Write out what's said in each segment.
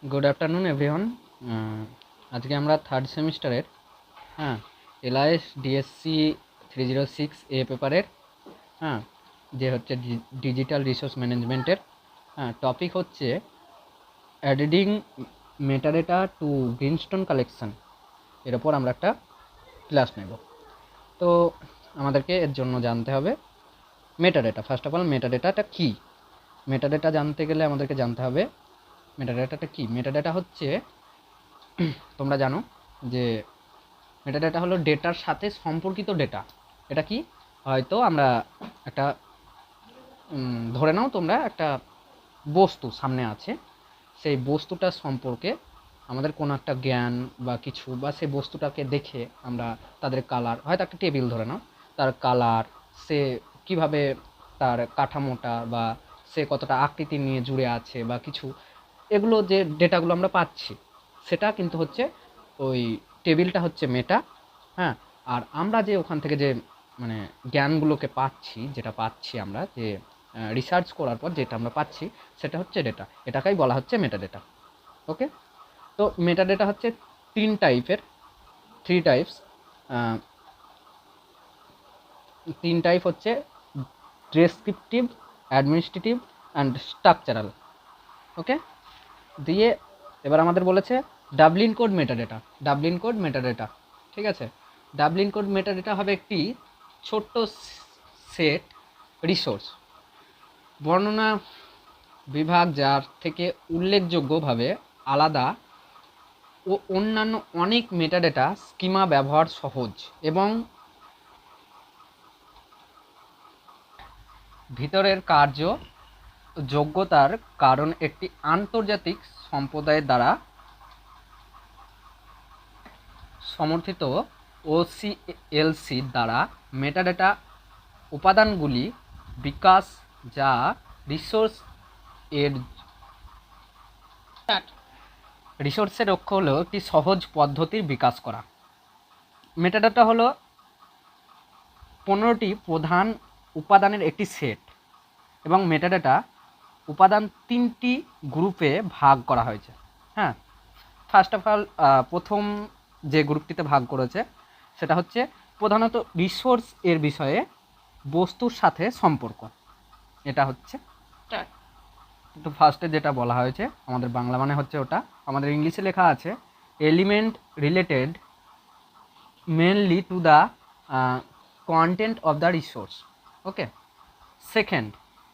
Good afternoon everyone. আজকে আমরা third সেমিস্টারের এলআইএস ডিএসসি 306A পেপারের যে হচ্ছে ডিজিটাল রিসোর্স ম্যানেজমেন্টের টপিক হচ্ছে adding metadata to Greenstone collection. এর ওপর আমরা একটা ক্লাস নেব। তো আমাদেরকে এর জন্য জানতে হবে মেটাডেটা। ফার্স্ট অফ অল মেটাডেটাটা কী? মেটাডেটা জানতে গেলে আমাদেরকে জানতে হবে মেটাডেটাটা কী। মেটাডেটা হচ্ছে, তোমরা জানো যে মেটাডেটা হলো ডেটার সাথে সম্পর্কিত ডেটা। এটা কি? হয়তো আমরা একটা ধরে নাও তোমরা একটা বস্তু সামনে আছে, সেই বস্তুটার সম্পর্কে আমাদের কোনো একটা জ্ঞান বা কিছু, বা সেই বস্তুটাকে দেখে আমরা তাদের কালার, হয়তো একটা টেবিল ধরে নাও, তার কালার, সে কিভাবে তার কাঠামোটা বা সে কতটা আকৃতি নিয়ে জুড়ে আছে বা কিছু, এগুলো যে ডেটাগুলো আমরা পাচ্ছি সেটা কিন্তু হচ্ছে ওই টেবিলটা হচ্ছে মেটা। আর আমরা যে ওখান থেকে যে মানে জ্ঞানগুলোকে পাচ্ছি, যেটা পাচ্ছি আমরা যে রিসার্চ করার পর যেটা আমরা পাচ্ছি সেটা হচ্ছে ডেটা। এটাকেই বলা হচ্ছে মেটাডেটা। ওকে, তো মেটাডেটা হচ্ছে থ্রি টাইপস। তিন টাইপ হচ্ছে ডেসক্রিপটিভ, অ্যাডমিনিস্ট্রেটিভ অ্যান্ড স্ট্রাকচারাল। ওকে, দিয়ে এবার আমাদের বলেছে ডাবলিন কোড মেটাডেটা। ঠিক আছে, ডাবলিন কোড মেটাডেটা হবে একটি ছোট্ট সেট রিসোর্স বর্ণনা বিভাগ, যার থেকে উল্লেখযোগ্যভাবে আলাদা ও অন্যান্য অনেক মেটাডেটা স্কিমা ব্যবহার সহজ এবং ভিতরের কার্য যোগ্যতার কারণ একটি আন্তর্জাতিক সম্প্রদায়ের দ্বারা সমর্থিত ওসিএলসি দ্বারা মেটাডেটা উপাদানগুলি বিকাশ, যা রিসোর্সের লক্ষ্য হলো একটি সহজ পদ্ধতির বিকাশ করা। মেটাডেটা হলো 15টি প্রধান উপাদানের একটি সেট, এবং মেটাডেটা উপাদান 3টি গ্রুপে ভাগ করা হয়েছে। ফার্স্ট অফ অল প্রথম যে গ্রুপটিতে ভাগ করেছে সেটা হচ্ছে প্রধানত রিসোর্স এর বিষয়ে বস্তুর সাথে সম্পর্ক। এটা হচ্ছে তো ফার্স্টে যেটা বলা হয়েছে, আমাদের বাংলা মানে হচ্ছে ওটা, আমাদের ইংলিশে লেখা আছে element related mainly to the content of the resource. Okay, second,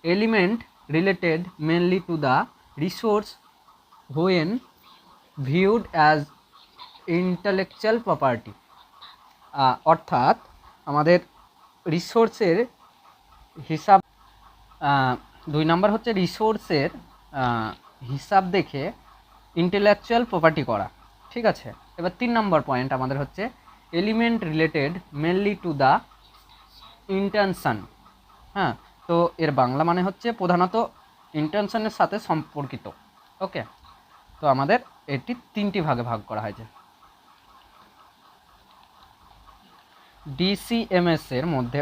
element related mainly to the resource when viewed as intellectual property. অর্থাৎ আমাদের রিসোর্সের হিসাব, 2 নম্বর হচ্ছে রিসোর্সের হিসাব দেখে ইন্টেলেকচুয়াল প্রপার্টি করা। ঠিক আছে, এবার 3 নম্বর পয়েন্ট আমাদের হচ্ছে element related mainly to the intention. তো এর বাংলা মানে হচ্ছে প্রধানত ইন্টেনশনের সাথে সম্পর্কিত। ওকে, তো আমাদের এটি 3টি ভাগে ভাগ করা হয়েছে। ডিসিএমএস এর মধ্যে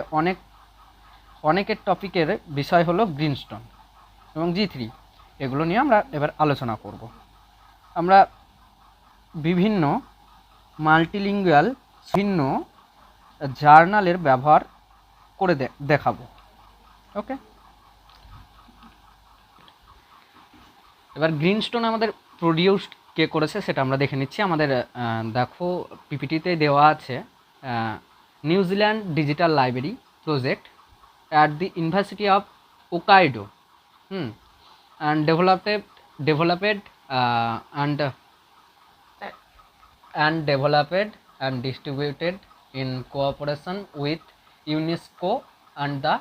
অনেকের টপিকের বিষয় হলো গ্রিনস্টোন এবং G3, এগুলো নিয়ে আমরা এবার আলোচনা করব। আমরা বিভিন্ন মাল্টিলিঙ্গুয়াল ভিন্ন জার্নালের ব্যবহার করে দেখাবো। ওকে, এবার গ্রিনস্টোন আমাদের প্রডিউস কে করেছে সেটা আমরা দেখে নিচ্ছি। আমাদের দেখো পিপিটিতে দেওয়া আছে New Zealand digital library project at the University of Hokkaido, and developed and distributed in cooperation with UNESCO and the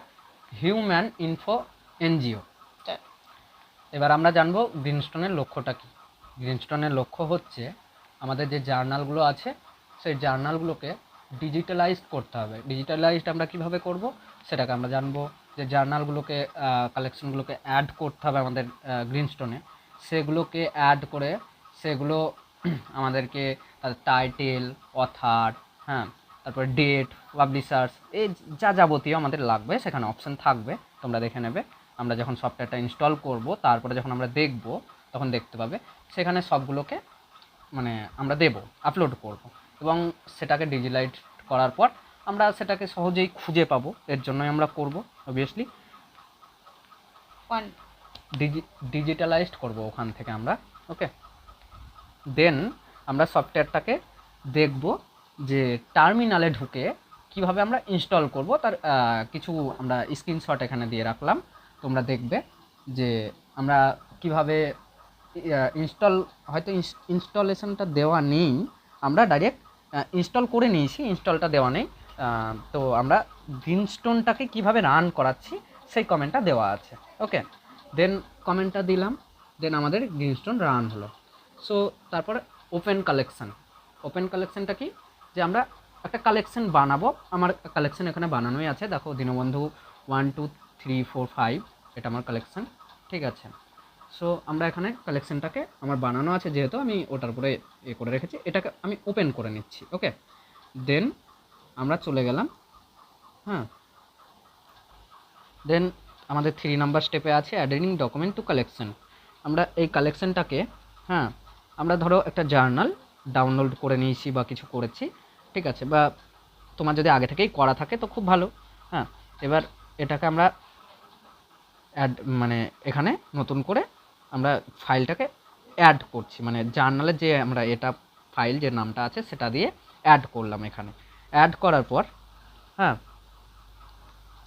Human Info NGO. এবার আমরা জানবো গ্রিনস্টোনের লক্ষ্যটা কী। গ্রিনস্টোনের লক্ষ্য হচ্ছে আমাদের যে জার্নালগুলো আছে সেই জার্নালগুলোকে ডিজিটালাইজড করতে হবে। ডিজিটালাইজড আমরা কিভাবে করব সেটাকে আমরা জানবো। যে জার্নালগুলোকে কালেকশনগুলোকে অ্যাড করতে হবে আমাদের গ্রিনস্টোনে, সেগুলোকে অ্যাড করে সেগুলো আমাদেরকে তাদের টাইটেল, অথার, তারপরে ডেট, পাবলিশার্স, এই যা যাবতীয় আমাদের লাগবে সেখানে অপশান থাকবে, তোমরা দেখে নেবে। আমরা যখন সফটওয়্যারটা ইনস্টল করব তারপরে যখন আমরা দেখব তখন দেখতে পাবে, সেখানে সবগুলোকে মানে আমরা দেব, আপলোড করব, এবং সেটাকে ডিজিটালাইজ করার পর আমরা সেটাকে সহজেই খুঁজে পাবো। এর জন্যই আমরা করব অবভিয়াসলি ডিজিটালাইজড করব ওখান থেকে আমরা। ওকে, দেন আমরা সফটওয়্যারটাকে দেখব যে টার্মিনালে ঢুকে কিভাবে আমরা ইনস্টল করব, তার কিছু আমরা স্ক্রিনশট এখানে দিয়ে রাখলাম। তোমরা দেখবে যে আমরা কিভাবে ইনস্টল, হয়তো ইনস্টলেশনটা দেওয়া নেই, আমরা ডাইরেক্ট ইনস্টল করে নিয়েছি, ইনস্টলটা দেওয়া নেই। তো আমরা গ্রিনস্টোনটাকে কিভাবে রান করাচ্ছি সেই কমেন্টটা দেওয়া আছে। ওকে, দেন কমেন্টটা দিলাম, দেন আমাদের গ্রিনস্টোন রান হলো। সো তারপরে ওপেন কালেকশান। ওপেন কালেকশানটা কি, যে আমরা একটা কালেকশান বানাবো। আমার কালেকশান এখানে বানানোই আছে, দেখো দীনবন্ধু 1 2 3 4 5, এটা আমার কালেকশান। ঠিক আছে, সো আমরা এখানে কালেকশানটাকে আমার বানানো আছে, যেহেতু আমি ওটার উপরে করে রেখেছি, এটাকে আমি ওপেন করে নিচ্ছি। ওকে, দেন আমরা চলে গেলাম। হ্যাঁ, দেন আমাদের 3 নাম্বার স্টেপে আছে অ্যাডিং ডকুমেন্ট টু কালেকশন। আমরা এই কালেকশনটাকে, হ্যাঁ, আমরা ধরো একটা জার্নাল ডাউনলোড করে নিয়েছি বা কিছু করেছি, ঠিক আছে, বা তোমার যদি আগে থেকেই করা থাকে তো খুব ভালো। হ্যাঁ, এবার এটাকে আমরা মানে এখানে নতুন করে আমরা ফাইলটাকে অ্যাড করছি, মানে জার্নালের যে আমরা এটা ফাইল যে নামটা আছে সেটা দিয়ে অ্যাড করলাম এখানে। অ্যাড করার পর, হ্যাঁ,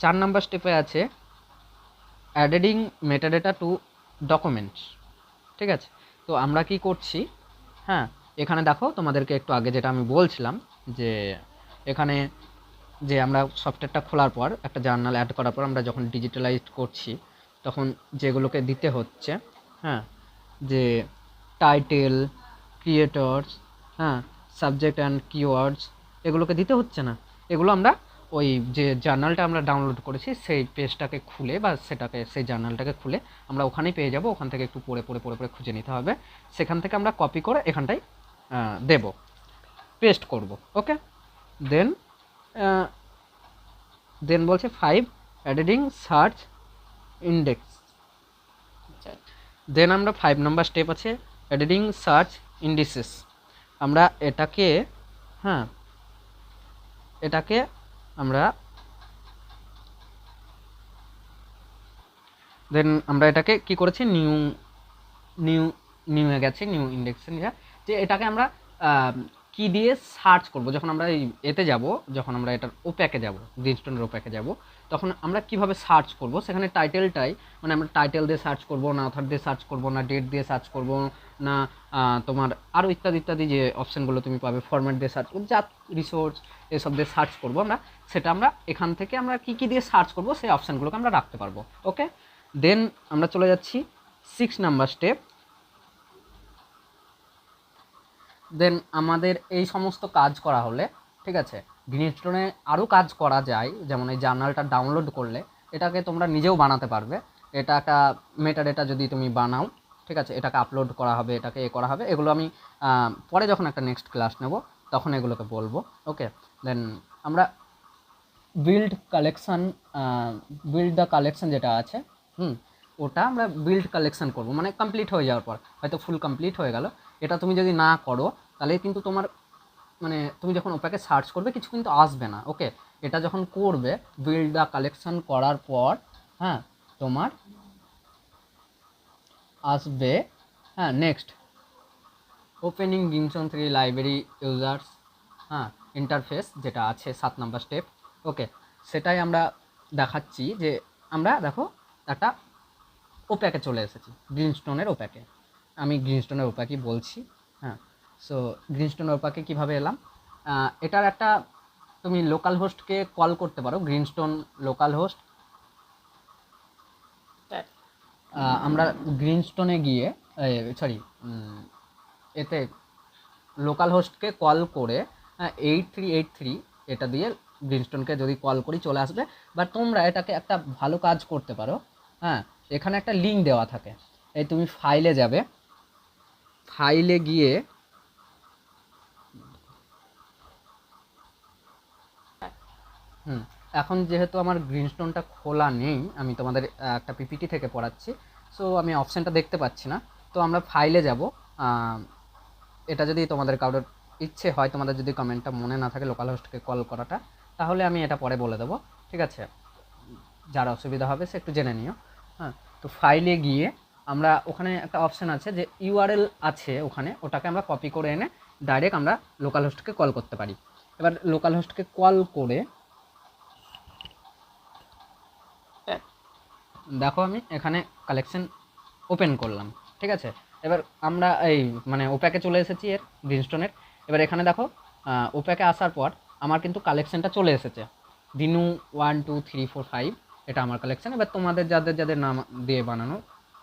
4 নাম্বার স্টেপে আছে অ্যাডিং মেটাডেটা টু ডকুমেন্টস। ঠিক আছে, তো আমরা কি করছি, হ্যাঁ, এখানে দেখো তোমাদেরকে একটু আগে যেটা আমি বলছিলাম, যে এখানে যে আমরা সফটওয়্যারটা খোলার পর একটা জার্নাল অ্যাড করার পর আমরা যখন ডিজিটালাইজড করছি তখন যেগুলোকে দিতে হচ্ছে, হ্যাঁ, যে টাইটেল, ক্রিয়েটরস, হ্যাঁ, সাবজেক্ট অ্যান্ড কিওয়ার্ডস, এগুলোকে দিতে হচ্ছে না। এগুলো আমরা ওই যে জার্নালটা আমরা ডাউনলোড করেছি সেই পেজটাকে খুলে বা সেটাকে সেই জার্নালটাকে খুলে আমরা ওখানেই পেয়ে যাব। ওখান থেকে একটু পড়ে পড়ে পড়ে পড়ে খুঁজে নিতে হবে, সেখান থেকে আমরা কপি করে এখানটায় দেব, পেস্ট করব। ওকে, দেন দেন বলছে 5 এডিটিং সার্চ ইন্ডেক্স। দেন আমরা 5 নাম্বার স্টেপ আছে এডিটিং সার্চ ইন্ডিসেস। আমরা এটাকে, হ্যাঁ, এটাকে আমরা দেন আমরা এটাকে কি করেছি, নিউ নিউ নিউয়ে গেছে, নিউ ইন্ডেক্সে নিয়ে, যে এটাকে আমরা কি দিয়ে সার্চ করব। যখন আমরা এই এতে যাব, যখন আমরা এটার ওপ্যাকে যাব, গ্রিনস্টোনের ওপ্যাকে যাব, তখন আমরা কিভাবে সার্চ করব, সেখানে টাইটেলটাই, মানে আমরা টাইটেল দিয়ে সার্চ করব না, অথর দিয়ে সার্চ করব না, ডেট দিয়ে সার্চ করব না, তোমার আরও ইত্যাদি ইত্যাদি যে অপশানগুলো তুমি পাবে, ফরম্যাট দিয়ে সার্চ করবো, যা রিসোর্স এসব দিয়ে সার্চ করব আমরা, সেটা আমরা এখান থেকে আমরা কী কী দিয়ে সার্চ করব সেই অপশানগুলোকে আমরা রাখতে পারবো। ওকে, দেন আমরা চলে যাচ্ছি 6 নাম্বার স্টেপ। দেন আমাদের এই সমস্ত কাজ করা হলে, ঠিক আছে, গ্রিনস্টোনে আরও কাজ করা যায়, যেমন এই জার্নালটা ডাউনলোড করলে এটাকে তোমরা নিজেও বানাতে পারবে। এটা একটা মেটাডেটা যদি তুমি বানাও, ঠিক আছে, এটাকে আপলোড করা হবে, এটাকে করা হবে, এগুলো আমি পরে যখন একটা নেক্সট ক্লাস নেব তখন এগুলোকে বলবো। ওকে, দেন আমরা build collection, build the collection যেটা আছে, ওটা আমরা বিল্ড কালেকশান করব, মানে কমপ্লিট হয়ে যাওয়ার পর, হয়তো ফুল কমপ্লিট হয়ে গেল, এটা তুমি যদি না করো তাহলে কিন্তু তোমার, মানে তুমি যখন ওটাকে সার্চ করবে কিছু কিন্তু আসবে না। ওকে, এটা যখন করবে বিল্ড দ্য কালেকশান করার পর, হ্যাঁ, তোমার আসবে, হ্যাঁ, নেক্সট ওপেনিং গ্রিনস্টোন 3 লাইব্রেরি ইউজার্স, হ্যাঁ, ইন্টারফেস যেটা আছে 7 নাম্বার স্টেপ। ওকে, সেটাই আমরা দেখাচ্ছি, যে আমরা দেখো একটা ওপ্যাকে চলে এসেছি, গ্রিনস্টোনের ওপ্যাকে। আমি গ্রিনস্টোনের ওপ্যাকই বলছি। হ্যাঁ, সো গ্রিনস্টোনের ওপ্যাকে কীভাবে এলাম, এটার একটা তুমি লোকাল হোস্টকে কল করতে পারো, গ্রিনস্টোন লোকাল হোস্ট। আমরা গ্রিনস্টোনে গিয়ে, সরি, এতে লোকাল হোস্টকে কল করে 8383 এটা দিয়ে গ্রিনস্টোনকে যদি কল করি চলে আসবে। বা তোমরা এটাকে একটা ভালো কাজ করতে পারো, হ্যাঁ, এখানে একটা লিঙ্ক দেওয়া থাকে, এই তুমি ফাইলে যাবে, ফাইলে গিয়ে এখন যেহেতু আমার গ্রিনস্টোনটা খোলা নেই, আমি তোমাদের একটা পিপিটি থেকে পড়াচ্ছি, সো আমি অপশানটা দেখতে পাচ্ছি না, তো আমরা ফাইলে যাব। এটা যদি তোমাদের কারোর ইচ্ছে হয়, তোমাদের যদি কমেন্টটা মনে না থাকে লোকাল হোস্টকে কল করাটা, তাহলে আমি এটা পরে বলে দেবো, ঠিক আছে? যার অসুবিধা হবে সে একটু জেনে নিও। হ্যাঁ, তো ফাইলে গিয়ে আমরা ওখানে একটা অপশান আছে যে ইউআরএল আছে ওখানে, ওটাকে আমরা কপি করে এনে ডাইরেক্ট আমরা লোকাল হোস্টকে কল করতে পারি। এবার লোকাল হোস্টকে কল করে দেখো আমি এখানে কালেকশন ওপেন করলাম, ঠিক আছে? এবার আমরা এই মানে ওপ্যাকে চলে এসেছি এর গ্রিনস্টোনের। এবার এখানে দেখো ওপ্যাকে আসার পর আমার কিন্তু কালেকশনটা চলে এসেছে, দিনু 1 2 3 4 5, এটা আমার কালেকশন। এবার তোমাদের যাদের যাদের নাম দিয়ে বানানো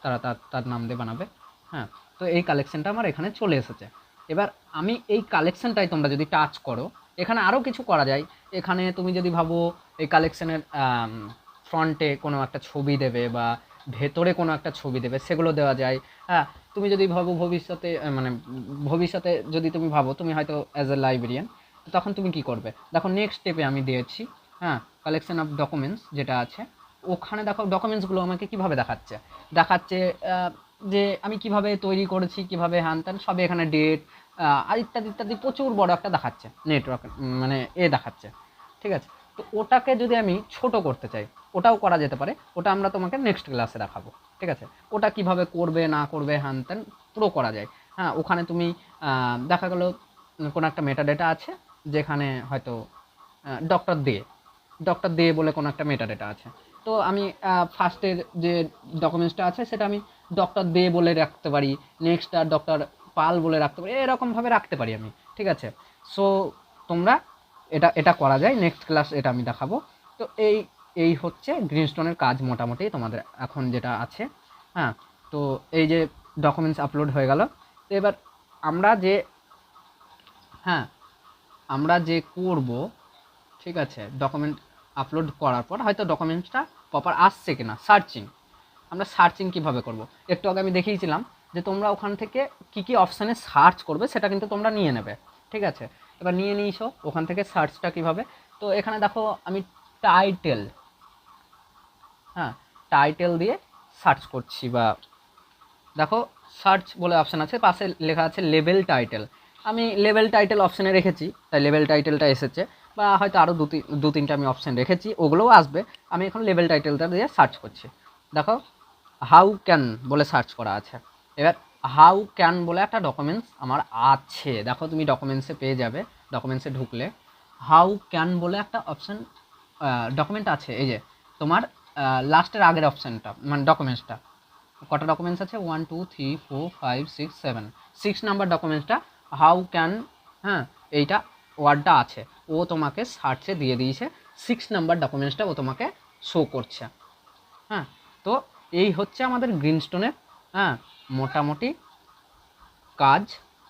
তারা তার নাম দিয়ে বানাবে। হ্যাঁ, তো এই কালেকশনটা আমার এখানে চলে এসেছে। এবার আমি এই কালেকশনটাই তোমরা যদি টাচ করো, এখানে আরও কিছু করা যায়। এখানে তুমি যদি ভাবো এই কালেকশনের ফ্রন্টে কোনো একটা ছবি দেবে বা ভেতরে কোনো একটা ছবি দেবে, সেগুলো দেওয়া যায়। হ্যাঁ, তুমি যদি ভাবো ভবিষ্যতে মানে ভবিষ্যতে যদি তুমি ভাবো তুমি হয়তো অ্যাজ এ লাইব্রেরিয়ান, তখন তুমি কি করবে? দেখো নেক্সট স্টেপে আমি দিয়েছি, হ্যাঁ, কালেকশন অফ ডকুমেন্টস যেটা আছে, ওখানে দেখো ডকুমেন্টসগুলো আমাকে কিভাবে দেখাচ্ছে। দেখাচ্ছে যে আমি কিভাবে তৈরি করেছি, কিভাবে হ্যান ত্যান সবে এখানে ডেট আর ইত্যাদি ইত্যাদি প্রচুর বড় একটা দেখাচ্ছে নেটওয়ার্ক, মানে দেখাচ্ছে, ঠিক আছে? তো ওটাকে যদি আমি ছোট করতে চাই, ওটাও করা যেতে পারে। ওটা আমরা তোমাকে নেক্সট ক্লাসে দেখাবো, ঠিক আছে? ওটা কিভাবে করবে না করবে হ্যান ত্যান পুরো করা যায়। হ্যাঁ, ওখানে তুমি দেখা গেলো কোনো একটা মেটাডেটা আছে, যেখানে হয়তো ডক্টর দে বলে কোনো একটা মেটাডেটা আছে। তো আমি ফার্স্টের যে ডকুমেন্টসটা আছে সেটা আমি ডক্টর দে বলে রাখতে পারি, নেক্সটটা ডক্টর পাল বলে রাখতে পারি, এরকমভাবে রাখতে পারি আমি, ঠিক আছে? সো তোমরা এটা এটা করা যায়, নেক্সট ক্লাস এটা আমি দেখাবো। তো এই হচ্ছে গ্রিনস্টোনের কাজ মোটামুটি তোমাদের এখন যেটা আছে। হ্যাঁ, তো এই যে ডকুমেন্টস আপলোড হয়ে গেল। তো এবার আমরা যে হ্যাঁ আমরা যে করব, ঠিক আছে, ডকুমেন্ট আপলোড করার পর হয়তো ডকুমেন্টসটা প্রপার আসছে কিনা সার্চিং, আমরা সার্চিং কিভাবে করব। একটু আগে আমি দেখিয়েছিলাম যে তোমরা ওখান থেকে কি কি অপশানে সার্চ করবে সেটা কিন্তু তোমরা নিয়ে নেবে, ঠিক আছে? এবার নিয়ে নিয়েছো ওখান থেকে সার্চটা কিভাবে। তো এখানে দেখো আমি টাইটেল, হ্যাঁ, টাইটেল দিয়ে সার্চ করছি, বা দেখো সার্চ বলে অপশান আছে, পাশে লেখা আছে লেবেল টাইটেল। আমি লেবেল টাইটেল অপশানে রেখেছি, তাই লেবেল টাইটেলটা এসেছে, বা হয়তো আরও দু তিনটা আমি অপশান রেখেছি, ওগুলোও আসবে। আমি এখন লেবেল টাইটেলটা দিয়ে সার্চ করছি। দেখো হাউ ক্যান বলে সার্চ করা আছে। এবার হাউ ক্যান বলে একটা ডকুমেন্টস আমার আছে, দেখো তুমি ডকুমেন্টসে পেয়ে যাবে, ডকুমেন্টসে ঢুকলে হাউ ক্যান বলে একটা অপশান ডকুমেন্ট আছে। এই যে তোমার লাস্টের আগের অপশানটা মানে ডকুমেন্টসটা, কটা ডকুমেন্টস আছে 1 2 3 4 5 6 7, 6 নাম্বার ডকুমেন্টসটা হাউ ক্যান, হ্যাঁ, এইটা ওয়ার্ডটা আছে, ও তোমাকে সার্চে দিয়ে দিয়েছে 6 নাম্বার ডকুমেন্টসটা ও তোমাকে শো করছে। হ্যাঁ, তো এই হচ্ছে আমাদের গ্রিনস্টোনের হ্যাঁ মোটামুটি কাজ।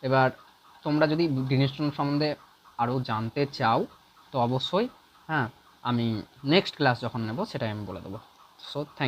এবার তোমরা যদি গ্রিনস্টোন সম্বন্ধে আরও জানতে চাও তো অবশ্যই, হ্যাঁ, আমি নেক্সট ক্লাস যখন নেব সেটাই আমি বলে দেবো। So thank